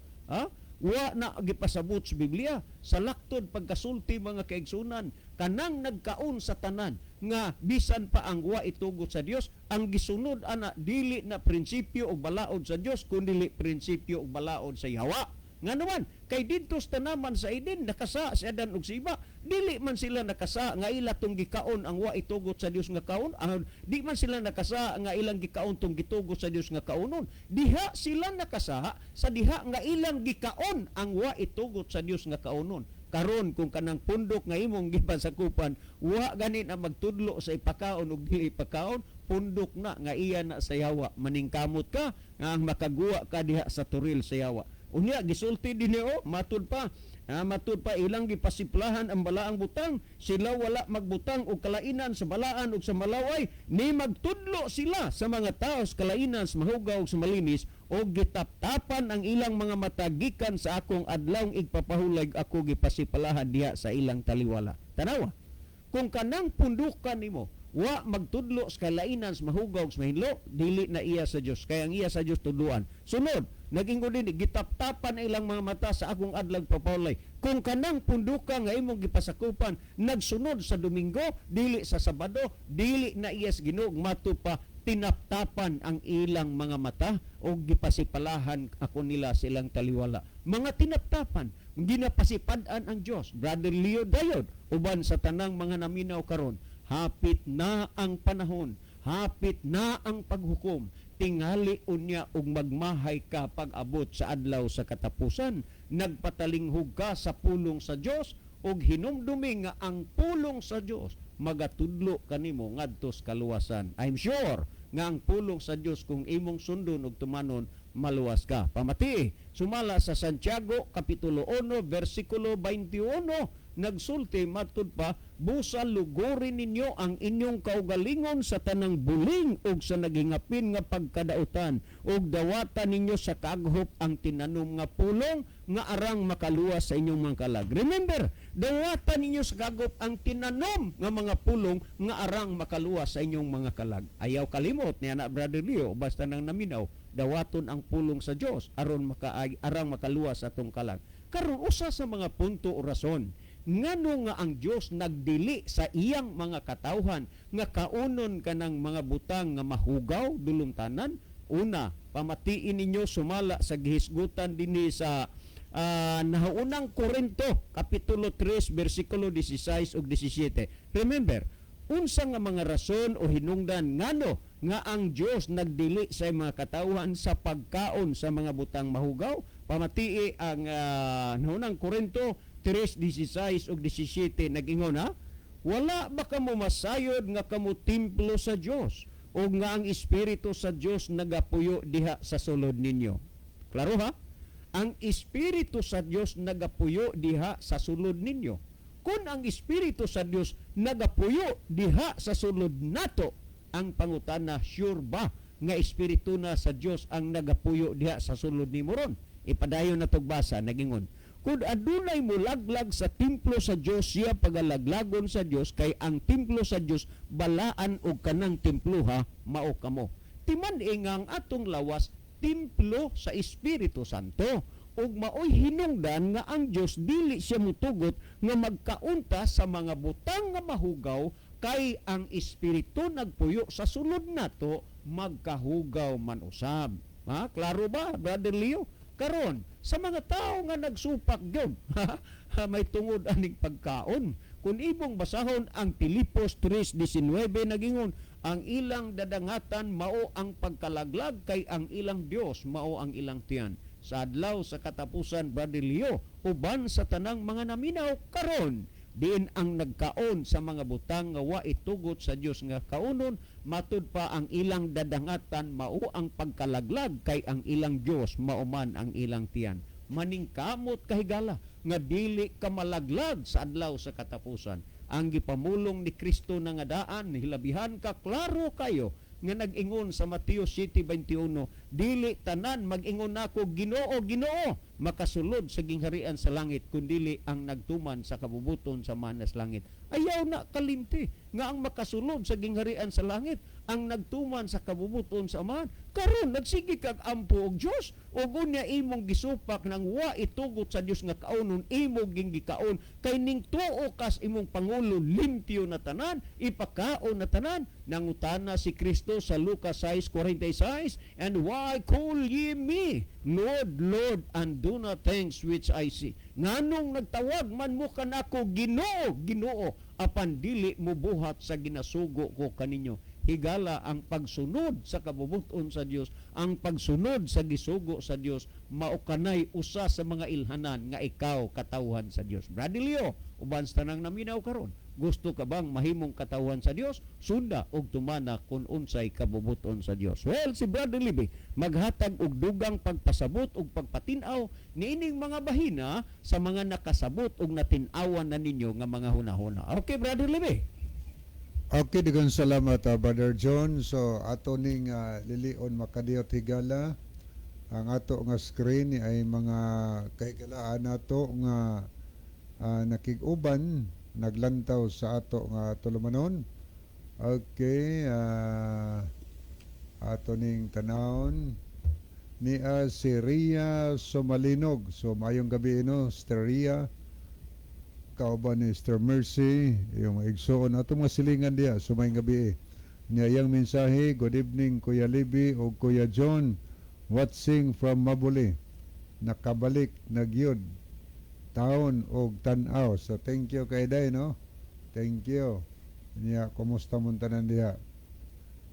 Wa na gipasabot sa Biblia. Sa laktod pagkasulti mga kaigsunan, kanang nagkaon sa tanan nga bisan pa ang wa itugot sa Dios, ang gisunod ana dili na prinsipyo o balaod sa Dios kundi prinsipyo o balaod sa yawa. Nga naman kay didto sa tanaman sa Eden nakasa si Adan ug si Eva, dili man sila nakasa nga ila tong gikaon ang wa itugot sa Dios nga kaon, di man sila nakasa nga ilang gikaon tong gitugot sa Dios nga kaonon. Diha sila nakasa sa diha nga ilang gikaon ang wa itugot sa Dios nga kaonon. Karon kung kanang pundok nga imong gipasakupan, wa gani na magtudlo sa ipakaon ug dili ipakaon, pundok na nga iya na sa yawa. Maningkamot ka nga makaguwa ka diha sa turil sa yawa. Unya gisulti dinhi matud pa ilang gipasiplahan ang balaang butang, sila wala magbutang og kalainan sa balaan ug sa malaway, ni magtudlo sila sa mga tao sa kalainan sa mahugaw ug sa malinis, o gitaptapan ang ilang mga mata gikan sa akong adlawng igpapahulag ako gipasipalahan diha sa ilang taliwala. Tanawa, kung kanang pundukan nimo wa magtudlo sa kalainan sa mahugaw ug sa mahinlo, dili na iya sa Dios. Kaya ang iya sa Dios tudloan. Sunod, naging ko din gitaptapan ilang mga mata sa akong adlaw papawlay. Kung kanang punduka nga imong gipasakupan nagsunod sa Domingo, dili sa Sabado, dili na iyas Ginoo mato pa tinaptapan ang ilang mga mata o gipasipalahan ako nila silang taliwala. Mga tinaptapan, ginapasipadan ang Dios. Brother Leo Dayod uban sa tanang mga naminaw karon, hapit na ang panahon, hapit na ang paghukom. Tingali unya og magmahay ka pag-abot sa adlaw sa katapusan. Nagpatalinghog ka sa pulong sa Dios og hinumdumi nga ang pulong sa Dios magatudlo kanimo ngadto sa kaluwasan. I'm sure nga ang pulong sa Dios kung imong sundon og tumanon maluwas ka. Pamati, sumala sa Santiago kapitulo 1 versikulo 21 nagsulti matud pa, busa lugorin ninyo ang inyong kaugalingon sa tanang buling ug sa nagingapin nga pagkadautan ug dawatan ninyo sa kaghop ang tinanom nga pulong nga arang makaluwas sa inyong mga kalag. Remember, dawatan ninyo sa kaghop ang tinanom nga mga pulong nga arang makaluwas sa inyong mga kalag. Ayaw kalimot niya na Brother Leo, basta nang naminaw, dawaton ang pulong sa Dios aron arang makaluwas sa atong kalag. Karon usa sa mga punto o rason ngano nga ang Dios nagdili sa iyang mga katawhan nga kaunon kanang mga butang nga mahugaw dulumtanan. Una, pamatiin ninyo sumala sa gihisgutan dinhi sa nahaunang Korinto kapitulo 3 bersikulo 16 ug 17. Remember, unsa nga mga rason o hinungdan ngano nga ang Dios nagdili sa mga katawhan sa pagkaon sa mga butang mahugaw? Pamatii ang naunang Korinto 3:16 ug 17 nag-ingon ha, wala ba kamo masayod nga kamo templo sa Dios o nga ang Espiritu sa Dios nagapuyo diha sa sulod ninyo? Klaro ha? Ang Espiritu sa Dios nagapuyo diha sa sulod ninyo. Kung ang Espiritu sa Dios nagapuyo diha sa sulod nato, ang pangutana, sure ba nga Espiritu na sa Dios ang nagapuyo diha sa sulod nimo ron? Ipadayon na togbasa nagingon, kung adunay mo laglag sa templo sa Dios, siya pagalaglagon sa Dios, kay ang templo sa Dios balaan og kanang templuha mao kamo. Timan ingang atong lawas templo sa Espiritu Santo ug maoy hinungdan nga ang Dios dili siya mutugot nga magkaunta sa mga butang nga mahugaw, kay ang Espiritu nagpuyo sa sulod nato magkahugaw man usab. Ha, klaro ba Brother Leo? Karon sa mga tao nga nagsupak gyud may tungod aning pagkaon, kung ibong basahon ang Pilipos 3:19 nagingon, ang ilang dadangatan mao ang pagkalaglag, kay ang ilang Dios mao ang ilang tiyan. Sa adlaw sa katapusan Brother Leo, uban sa tanang mga naminaw karon, diin ang nagkaon sa mga butang nga wa itugot sa Dios nga kaunon, matud pa ang ilang dadangatan mao ang pagkalaglag, kay ang ilang Dios mao man ang ilang tiyan. Maningkamot kahigala nga dili ka malaglag sa adlaw sa katapusan. Ang gipamulong ni Kristo na nga daan, hilabihan ka klaro kayo nga nag-ingon sa Mateo 7:21, dili tanan mag-ingon nako Ginoo, Ginoo, makasulod sa gingharian sa langit, kundili ang nagtuman sa kabubuton sa manas langit. Ayaw na kalimti nga ang makasulod sa gingharian sa langit ang nagtuman sa kabubuton sa amahan. Karon nagsige kag ampo og Dios, ug unya imong gisupak nang wa itugot sa Dios nga kaunon, imo gingikaon, kay ning tuo kas imong pangulo limpyo na tanan, ipakaon na tanan. Nangutana si Kristo sa Lucas 6:46, and why call ye me Lord, Lord, and do not things which I see? Nganong nagtawag man mo kanako Ginoo, Ginoo, apan dili mo buhat sa ginasugo ko kaninyo? Higala ang pagsunod sa kabubuton sa Dios, ang pagsunod sa gisugo sa Dios, maukanay usa sa mga ilhanan nga ikaw katawhan sa Dios. Brother Leo, uban sa tanang naminaw karon, gusto ka bang mahimong katawhan sa Dios? Sunda og tumana kung unsay kabubuton sa Dios. Well, si Brother Libby maghatag og dugang pagpasabot ug pagpatin-aw niining mga bahina sa mga nakasabot ug natin-awan na ninyo nga mga hunahuna. Okay, Brother Libby. Okay, daghang salamat Brother John. So ato ning lilion makadiyot higala. Ang ato nga screen ay mga kahigalaan nato nga nakig-uban naglantaw sa ato nga tulumanon. Okay, ato ning tanawon ni si Ria Somalinog. So mayong gabi no, Ria. Kauban ni Mr. Mercy, yung igsoon ato mga silingan diya, sumayang gabi niyang mensahe. Good evening Kuya Libby o Kuya John, watching from Mabuli, nakabalik nagyod taon og tan-aw. So thank you kay day no, thank you. Niya, kumusta mo tanan diha?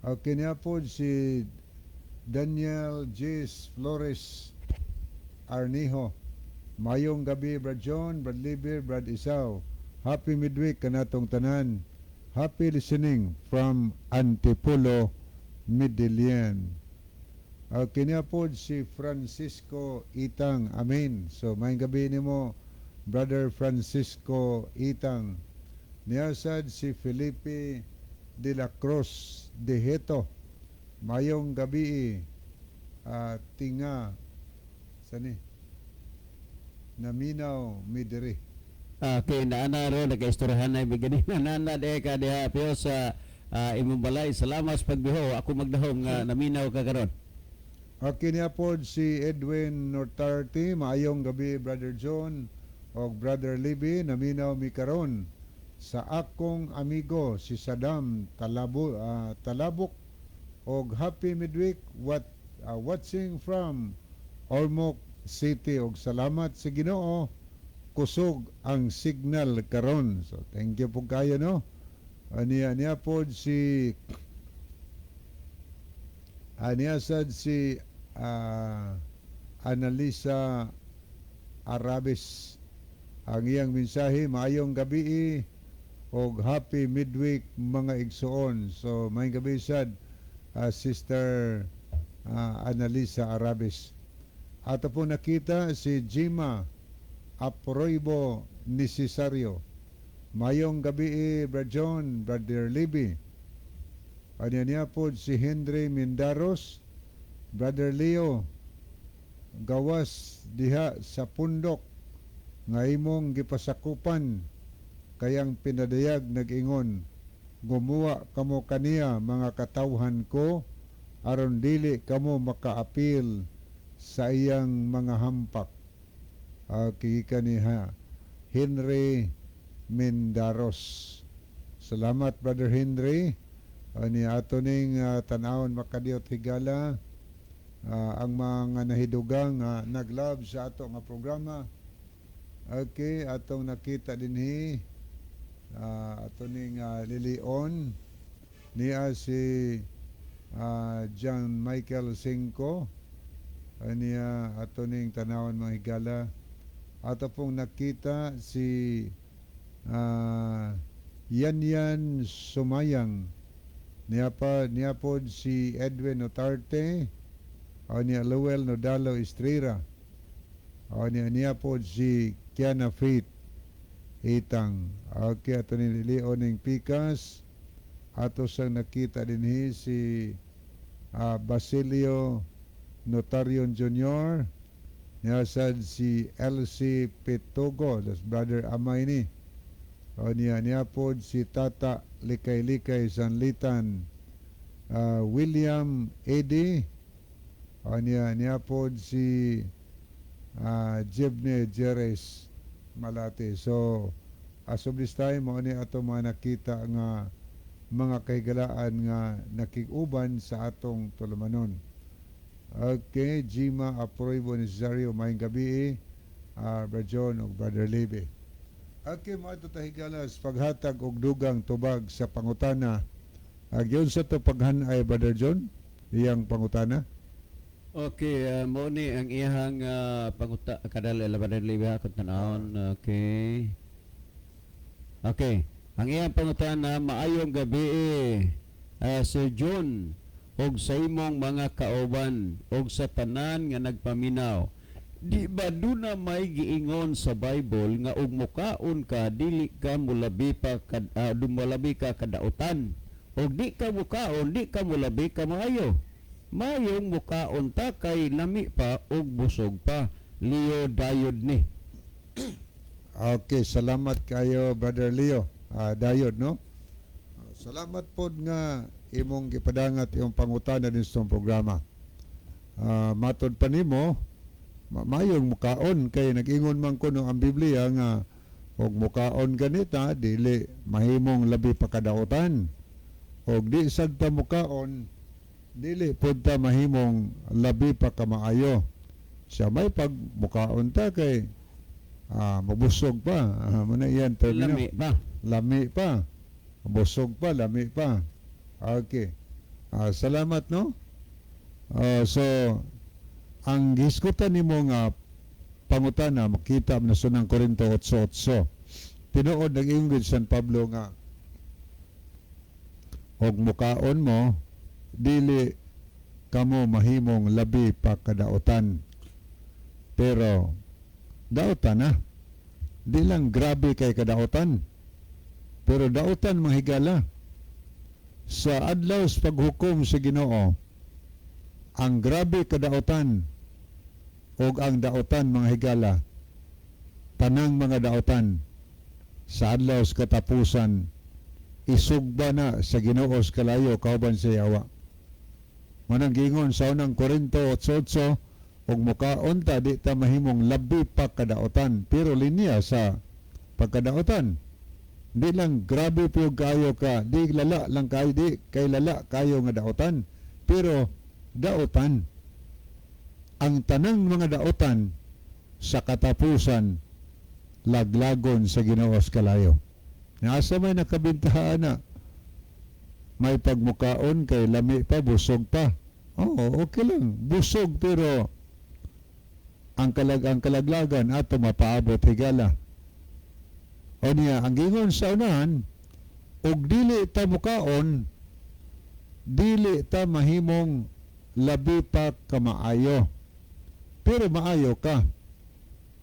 Okay niya po si Daniel J. Flores Arnijo. Mayong gabi, Brad John, Brad Libir, Brad Isaw. Happy midweek kanatong tanan. Happy listening from Antipolo, Midilian. Okay niya po si Francisco Itang. Amen. So, may gabi ni mo, Brother Francisco Itang. Niyasad si Felipe de la Cruz de Heto. Mayong gabi, tinga, sani, naminaw, midiri. Okay, naana ro nagaistoryahan na bigani na nana de ka diha pero sa imong balay. Salamat sa pagbiho. Ako magdahom nga naminaw ka karon. Okay niya po si Edwin Nortarte. Maayong gabi, Brother John o Brother Libby. Naminaw mi karon sa akong amigo si Saddam Talabok og happy midweek watching from Ormoc City og salamat sa Ginoo kusog ang signal karon. So thank you po kayo no. Niya po si sad si Analisa Arabes. Ang iyang mensahe, maayong gabi og happy midweek mga igsoon. So may gabi sad Sister Analisa Arabes. Ato po nakita si Jima Aproibo Necesario. Mayong gabi, Brad John, Brother Libby. Ano niya po si Henry Mindaros, Brother Leo, gawas diha sa pundok nga imong gipasakupan kayang pinadayag nag-ingon, gumuwa kamo kaniya mga katawhan ko aron dili kamo makaapil sa iyang mga hampak. Kaniha Henry Mindaros. Salamat Brother Henry. Ni ato ning tanawon makadiyot higala ang mga nahidugang nag-love sa ato nga programa. Okay, atong nakita dinhi ato ning Lilion niya si John Michael Cinco. Niya ato ning tanawon mga higala. Ato pong nakita si Yan Sumayang. Niya po si Edwin Otarte. Niya Lowell Nodalo Estrera. Niya po si Kiana Faith Itang. Okay, ato ni Lilion ng Pikas. Ato sang nakita din si Basilio Notarion Jr. Niya sad si LC Petogo, das brother Amay ni. Niya po si Tata Likay-Likay Sanlitan, William Eddy. Niya po si Jebne Jerez Malate. So as of this time mo ni ato mga nakita nga mga kahigalaan nga nakig-uban sa atong tulumanon. Okay, Jima Aproibo Necesario, mayong gabi, Brother John o Brother Lebe. Okay, mga ito tahigalas, paghatag og dugang tubag sa pangutana. Yun sa ito paghanay, Brother John, iyang pangutana. Okay, mo ni ang iyang panguta kadal Brother Lebe akong tanawon. Okay. Okay. Ang iyang pangutana, maayong gabi, Sir John, og sa imong mga kauban og sa tanan nga nagpaminaw, di ba duna may giingon sa Bible nga og mukaon ka dili ka mulabi pa dumalabi ka kadautan, og di ka mukaon di ka mulabi ka maayo, mayong mukaon ta kay lami pa og busog pa. Leo Dayod ni. Okay, salamat kayo Brother Leo Dayod, no? Salamat po nga imong gipadangat yung pangutana din sa programa. Matod pa nimo, mayong mukaon kay nag-ingon man ko ang Biblia nga og mukaon ganita dili mahimong labi pa kadautan. Og di sad ta mukaon dili pud ta mahimong labi pa ka maayo. Siya may pag mukaon ta kay mabusog pa. Muna iyan termino. Lami pa. Lami pa. Busog pa, lami pa. Okay. Salamat, no? So, ang giskutan nimo nga pangutana, makita mo na sunang Korinto 8:8. Tinuod ng English San Pablo nga, og mukaon mo, dili kamo mahimong labi pa kadaotan. Pero, daotan na. Di lang grabe kay kadaotan. Pero daotan mga higala. Sa adlaw sa paghukom sa Ginoo, ang grabe kadaotan og ang daotan mga higala, tanang mga daotan sa adlaw sa katapusan, isugba na sa Ginoo sa kalayo kauban sa yawa. Manang gingon sa unang Korinto 8:8, og mukaon ta di ta mahimong labi pa kadaotan, pero linya sa pagkadaotan. Di lang grabe po kayo ka, di lala lang kayo, di kay lala kayo nga daotan, pero daotan. Ang tanang mga daotan sa katapusan, laglagon sa Ginoo sa kalayo. Nasa may nakabintahan na, may pagmukaon kay lami pa, busog pa. Oo, okay lang, busog, pero ang kalaglagan ato mapaabot higala. O niya, ang gingon sa unahan, og dili ta mukaon, dili ta mahimong labi pa kamaayo. Pero maayo ka.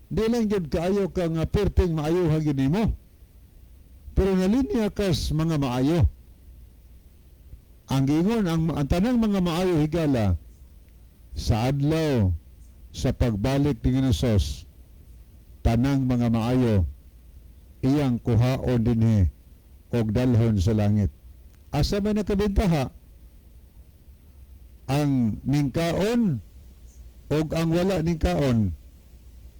Di lang yun kaayo ka nga perting maayo hagin mo. Pero nalinya kas mga maayo. Ang gingon, ang tanang mga maayo higala, sa adlaw, sa pagbalik ng Ginoo, tanang mga maayo, iyang kuhaon dinhi og dalhon sa langit. Asa man nakabintaha ang ningkaon og ang wala ningkaon.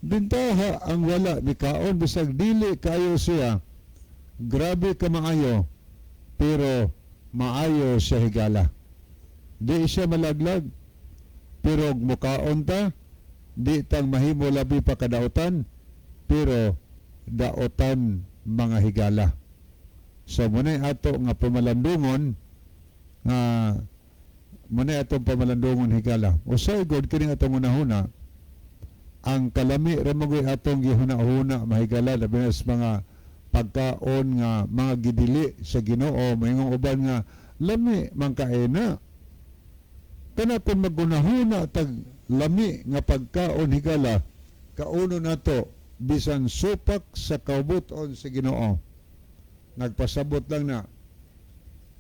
Bintaha ang wala ningkaon bisag dili kayo siya. Grabe ka maayo, pero maayo siya higala. Di siya malaglag, pero mukaon ta, di tang mahimo labi pa kadaotan, pero daotan mga higala. So munay ato nga pamalandungon nga munay atong pamalandungon higala. Usay god kini atong unahuna, ang kalami ra magoy atong gihuna-huna mahigala labi na sa mga pagkaon nga mga gidili sa Ginoo, mayong uban nga lami man kaena. Kana kun magunahuna tag lami nga pagkaon higala, kauno nato bisan supak sa kaubuton sa Ginoo. Nagpasabot lang na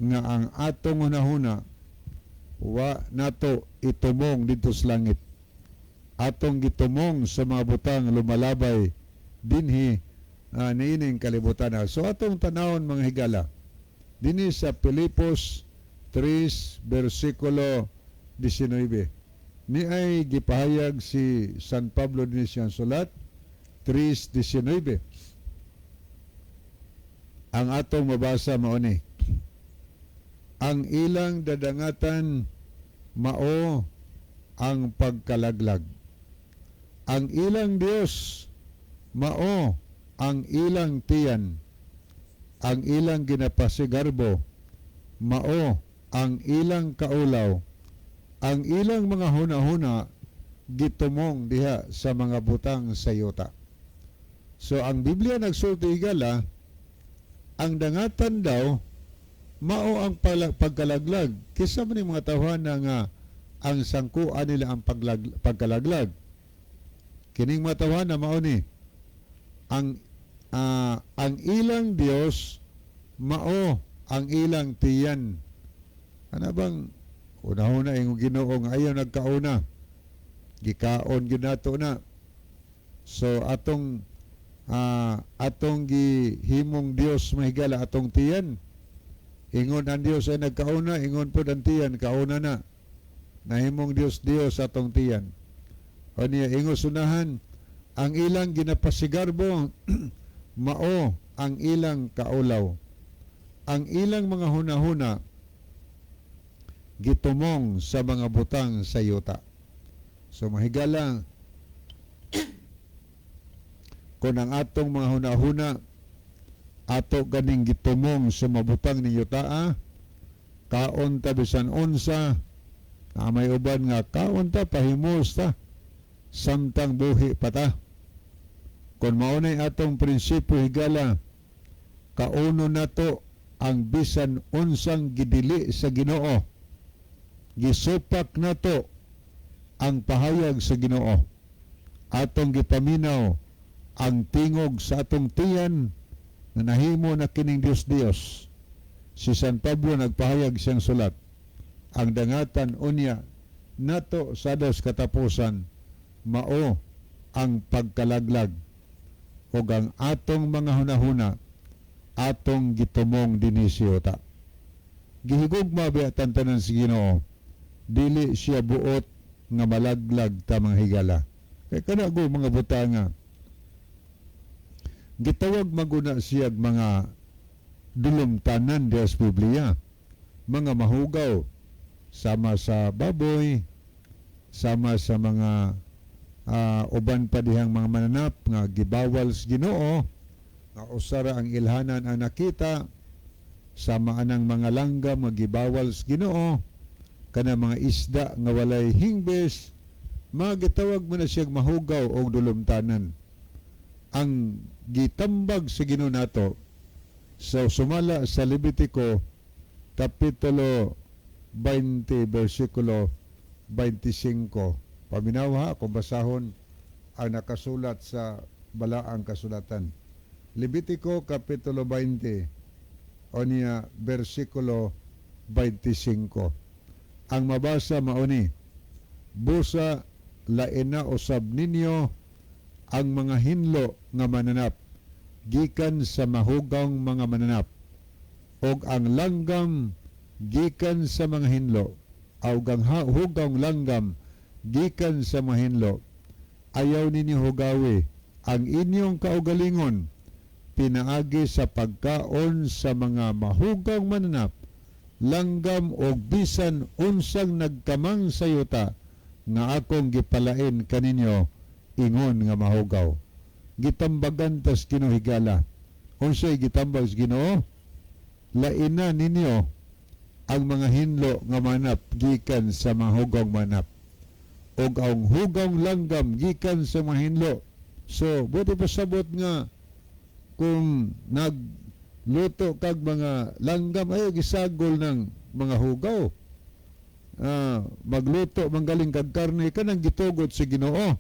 nga ang atong hunahuna wa nato itumong dito sa langit. Atong gitumong sa mga butang lumalabay dinhi niining kalibutan na. So atong tanawon mga higala dinhi sa Filipos 3 versikulo 19. Ni ay gipahayag si San Pablo dinhi siyang sulat 3:19. Ang atong mabasa mao ni, ang ilang dadangatan mao ang pagkalaglag. Ang ilang Dios mao ang ilang tiyan. Ang ilang ginapasigarbo mao ang ilang kaulaw. Ang ilang mga huna-huna gitumong diha sa mga butang sa yuta. So ang Biblia nagsulti higala, ang dangatan daw mao ang pagkalaglag. Kisa man yung mga tawhan na nga ang sangkuan nila ang pagkalaglag. Kining mga tawhan na mao ni ang ilang Dios mao ang ilang tiyan. Ano bang una-una yung Ginoo nga ayaw nagkauna, gikaon ginato na. So atong gihimong Dios mahigala atong tiyan. Ingon ang Dios ay nagkauna, ingon po ang tiyan kauna na. Nahimong Dios atong tiyan. O niya ingon sunahan, ang ilang ginapasigarbo mao ang ilang kaulaw. Ang ilang mga huna-huna gitumong sa mga butang sa yuta. So mahigala kung ang atong mga huna-huna ato ganing gitumong sa mabutang ni yutaa, kaon ta bisan unsa, na may uban nga kaon ta pahimos ta, samtang buhi pa ta. Kung maunay atong prinsipyo higala, kauno nato ang bisan unsang gidili sa Ginoo. Gisupak nato ang pahayag sa Ginoo. Atong gipaminaw ang tingog sa atong tiyan na nahimo na kining Dios. Si San Pablo nagpahayag siyang sulat, ang dangatan unya nato sa dos katapusan mao ang pagkalaglag ug ang atong mga hunahuna atong gitumong dinhi siyota. Gihigugma ba tanan si Ginoo, dili siya buot nga malaglag ta mga higala. Kay kana go mga butanga, gitawag maguna siya mga dulumtanan diya sa Biblia, mga mahugaw, sama sa baboy, sama sa mga uban pa dihang mga mananap nga gibawal sa Ginoo, nga usara ang ilhanan ang nakita, sama anang mga langgam nga gibawal sa Ginoo, kana mga isda nga walay hingbes, magitawag mo na siya mahugaw o dulumtanan. Ang gitambag sa Ginoo nato sa sumala sa Levitico kapitulo 20 versikulo 25. Paminaw ha kung basahon ang nakasulat sa balaang kasulatan. Levitico kapitulo 20 o niya versikulo 25. Ang mabasa mauni, busa laina usab ninyo ang mga hinlo nga mananap gikan sa mahugang mga mananap, og ang langgam gikan sa mga hinlo, og ang hugang langgam gikan sa mga hinlo. Ayaw ninyo hugawi ang inyong kaugalingon pinaagi sa pagkaon sa mga mahugang mananap, langgam og bisan unsang nagkamang sa yuta nga akong gipalain kaninyo ingon nga mahugaw. Gitambagan tas Ginoo higala. Unsay gitambag sa Ginoo? Laina ninyo ang mga hinlo nga manap gikan sa mga hugang manap, og ang hugang langgam gikan sa mga hinlo. So buti pasabot nga kung nagluto kag mga langgam ay gisagol ng mga hugaw, magluto manggaling kag karne kanang gitugot sa Ginoo.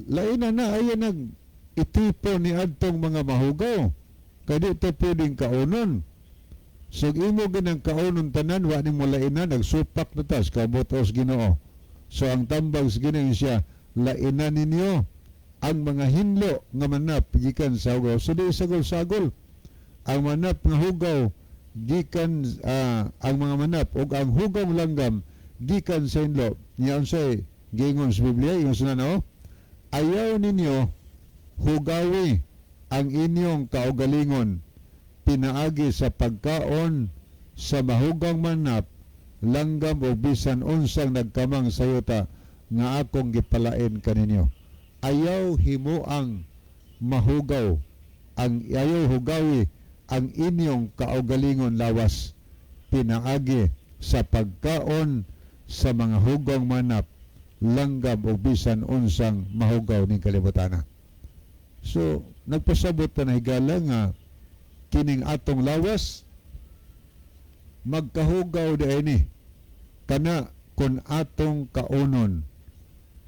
Laina na ay nag itipo ni adtong mga mahugaw, kay dito pwedeng kaunon. So imo ginang kaunon tanan wa ni mo laina, nagsupak na tas kabotos Ginoo. So ang tambag sa Ginoo siya, laina ninyo ang mga hinlo nga manap gikan sa hugaw. So di sagol-sagol ang manap nga hugaw gikan ang mga manap ug ang hugaw langgam gikan sa hinlo. Niya unsay giingon sa Biblia, ingon sa nano, ayaw ninyo hugawi ang inyong kaugalingon pinaagi sa pagkaon sa mahugang manap, langgam o bisan unsang nagkamang sayuta nga akong gipalain kaninyo. Ayaw himuang mahugaw, ayaw hugawi ang inyong kaugalingon lawas pinaagi sa pagkaon sa mga hugang manap, langgam o bisan unsang mahugaw ning kalibutan. So nagpasabot na higala nga kining atong lawas magkahugaw diini kana kun atong kaunon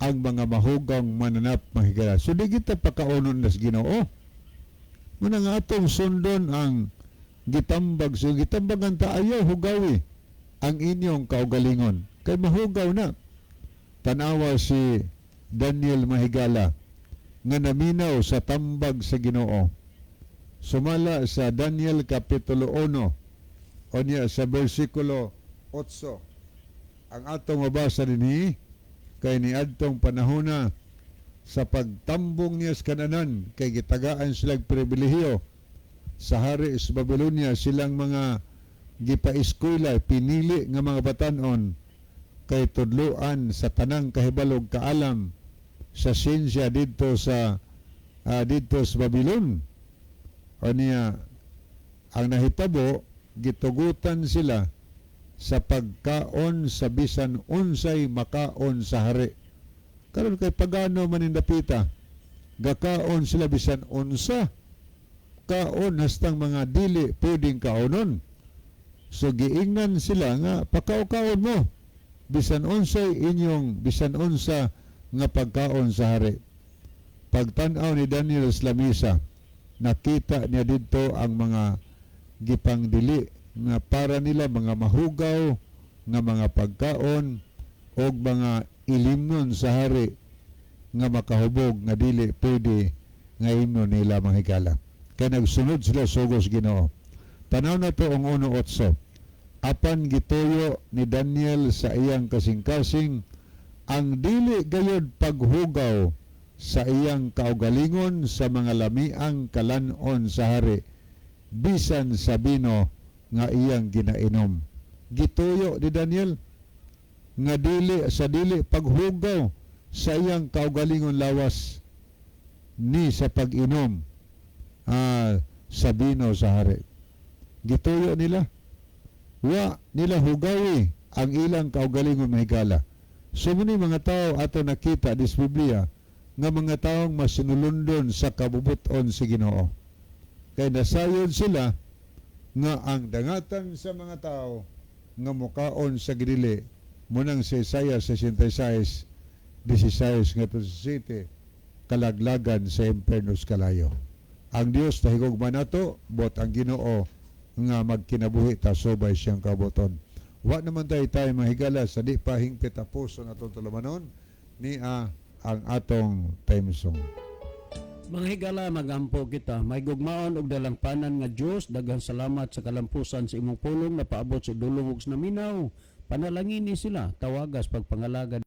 ang mga mahugang mananap mahigala. So di kita pakaunon nas Ginoo. Muna nga atong sundon ang gitambag. So gitambagan ta ayaw hugawi ang inyong kaugalingon. Kay mahugaw na. Tanawa si Daniel mahigala nga naminaw sa tambag sa Ginoo. Sumala sa Daniel kapitulo 1 o niya sa versikulo 8. Ang atong mabasa dinhi kay niadtong panahona sa pagtambong niya sa kananan kay gitagaan silang pribilehiyo sa hari sa Babylonia, silang mga gipaeskwela pinili nga mga batanon kay tudluan sa tanang kahibalog kaalam sa siyensya didto sa Babylon. o niya ang nahitabo gitugutan sila sa pagkaon sa bisan unsay makaon sa hari. Karon kay pagano man indapita, gakaon sila bisan unsa kaon hastang mga dili pwedeng kaonon. So giingnan sila nga pakaw-kaon mo bisan unsay inyong bisan unsa nga pagkaon sa hari. Pagtan-aw ni Daniel sa lamisa, nakita niya didto ang mga gipangdili nga para nila mga mahugaw nga mga pagkaon o mga ilimnon sa hari nga makahubog nga dili pwede nga imnon nila mga higala. Kaya nagsunod sila sugos Ginoo. Tanaw na to ang 1:8. Apan gituyo ni Daniel sa iyang kasing-kasing ang dili gayud paghugaw sa iyang kaugalingon sa mga lamiang kalanon sa hari bisan sa bino nga iyang ginainom. Gituyo ni Daniel nga dili paghugaw sa iyang kaugalingon lawas ni sa pag-inom sa bino sa hari. Gituyo nila. Wa nila hugawi ang ilang kaugalingon mahigala. So muni mga tao ato nakita dis Biblia nga mga taong masinulundon sa kabubuton si Ginoo. Kay nasayon sila nga ang dangatan sa mga tao nga mukaon sa gidili munang si Isaiah 66, 16 nga 17 kalaglagan sa impernos kalayo. Ang Dios tahigugma nato bot ang Ginoo nga magkinabuhi ta subay siyang kabuton. Wa naman tayo mahigala sa di pa hingpit a puso na tulumanon ni ang atong time song. Mga higala, magampo kita. May gugmaon og dalang panan nga Dios, daghang salamat sa kalampusan sa imong pulong na paabot sa dulong ug sa naminaw. Panalangin ni sila, tawagas pagpangalaga